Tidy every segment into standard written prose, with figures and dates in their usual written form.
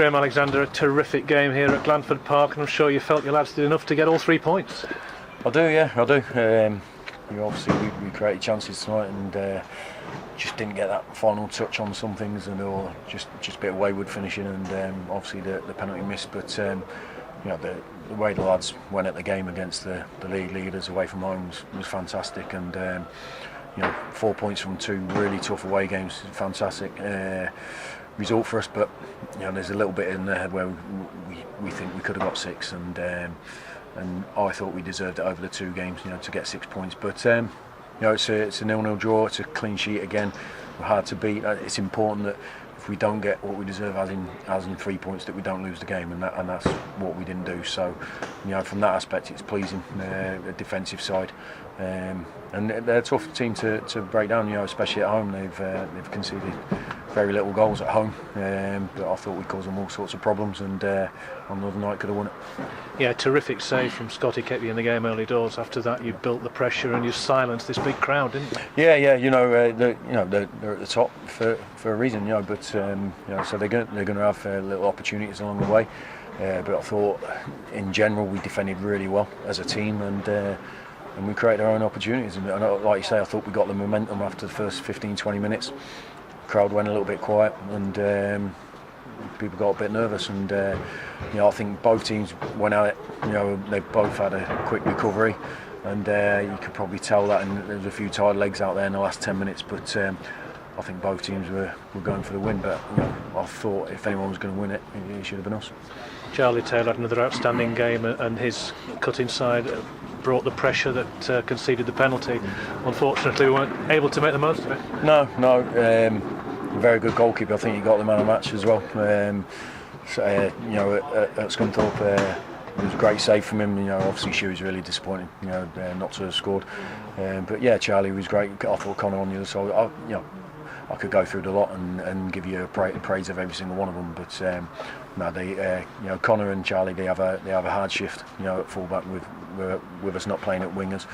Graham Alexander, a terrific game here at Glanford Park, and I'm sure you felt your lads did enough to get all 3 points. I do, yeah, I do. Obviously we created chances tonight and just didn't get that final touch on some things, and or just a bit of wayward finishing, and obviously the penalty miss. But the way the lads went at the game against the league leaders away from home was fantastic, and 4 points from 2 really tough away games, fantastic result for us. But there's a little bit in there where we think we could have got 6, and I thought we deserved it over the 2 games, to get 6 points. But it's a 0-0 draw. It's a clean sheet again. We're hard to beat. It's important that if we don't get what we deserve, as in 3 points, that we don't lose the game, and that's what we didn't do. So, from that aspect, it's pleasing. The defensive side, and they're a tough team to break down. Especially at home, they've conceded very little goals at home, but I thought we caused them all sorts of problems, and on the other night could have won it. Yeah, terrific save from Scotty, kept you in the game early doors. After that, you built the pressure and you silenced this big crowd, didn't you? Yeah. They're at the top for a reason, but so they're going to have little opportunities along the way. But I thought, in general, we defended really well as a team, and we created our own opportunities. And like you say, I thought we got the momentum after the first 15-20 minutes. Crowd went a little bit quiet, and people got a bit nervous, and I think both teams went at it. They both had a quick recovery, and you could probably tell that, and there was a few tired legs out there in the last 10 minutes, but I think both teams were going for the win. But I thought if anyone was going to win it, it should have been us. Charlie Taylor had another outstanding game, and his cut inside brought the pressure that conceded the penalty. Unfortunately, we weren't able to make the most of it. No. Very good goalkeeper. I think he got the man of the match as well. At Scunthorpe, it was a great save from him. Obviously she was really disappointing, not to have scored. But yeah, Charlie was great. I thought Connor on the other side. I could go through the lot and give you a praise of every single one of them. But Connor and Charlie, they have a hard shift. At fullback with us not playing at wingers.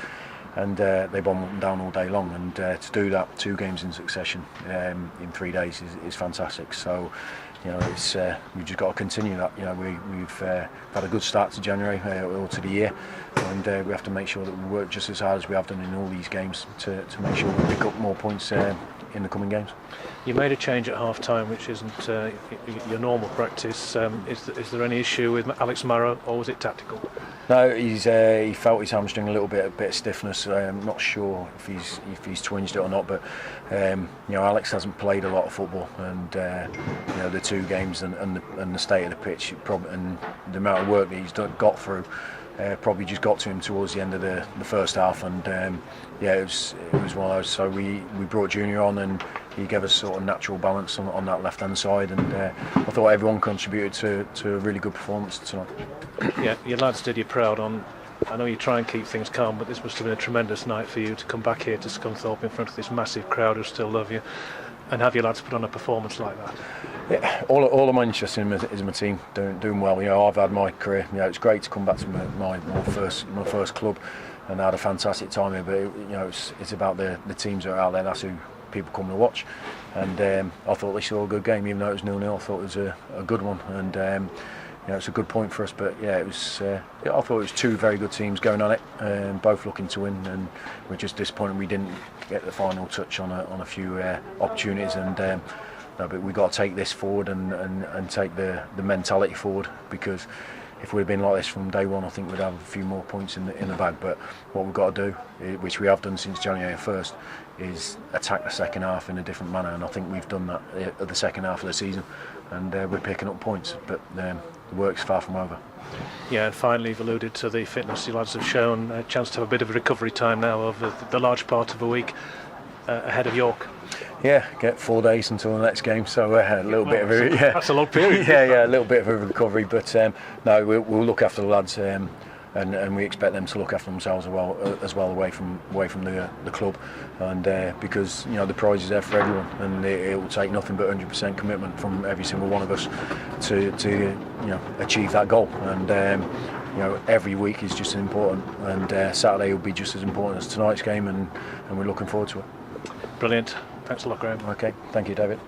And they bomb up and down all day long, and to do that 2 games in succession in 3 days is fantastic. So, we've just got to continue that. We've had a good start to January or to the year, and we have to make sure that we work just as hard as we have done in all these games to make sure we pick up more points in the coming games. You made a change at half-time, which isn't your normal practice. Is there any issue with Alex Marrow, or was it tactical? No, he felt his hamstring a bit of stiffness. I'm not sure if he's twinged it or not, but Alex hasn't played a lot of football, and the 2 games and the state of the pitch, and the amount of work that he's got through. Probably just got to him towards the end of the first half, and it was one of those. So we brought Junior on, and he gave us sort of natural balance on that left hand side, and I thought everyone contributed to a really good performance tonight. Yeah, your lads did you proud. I know you try and keep things calm, but this must have been a tremendous night for you to come back here to Scunthorpe in front of this massive crowd who still love you, and have your lads put on a performance like that. Yeah, all I'm interested in is my team doing well. I've had my career. It's great to come back to my first club, and I had a fantastic time here. But it's about the teams that are out there. That's who people come to watch. And I thought they saw a good game, even though it was 0-0. I thought it was a good one, and it's a good point for us. But yeah, it was. I thought it was 2 very good teams going on it, both looking to win, and we're just disappointed we didn't get the final touch on a few opportunities. And but we got to take this forward and take the mentality forward, because if we'd been like this from day one, I think we'd have a few more points in the bag. But what we've got to do, which we have done since January 1st, is attack the second half in a different manner, and I think we've done that at the second half of the season, and we're picking up points, but the work's far from over. Yeah, and finally you've alluded to the fitness you lads have shown, a chance to have a bit of a recovery time now over the large part of a week ahead of York. Yeah, get 4 days until the next game, so a little bit of a that's a long period. yeah, a little bit of a recovery, but no, we'll look after the lads, and we expect them to look after themselves as well away from the club, and because the prize is there for everyone, and it will take nothing but 100% commitment from every single one of us to achieve that goal, and every week is just as important, and Saturday will be just as important as tonight's game, and we're looking forward to it. Brilliant. Thanks a lot, Graham. Okay, thank you, David.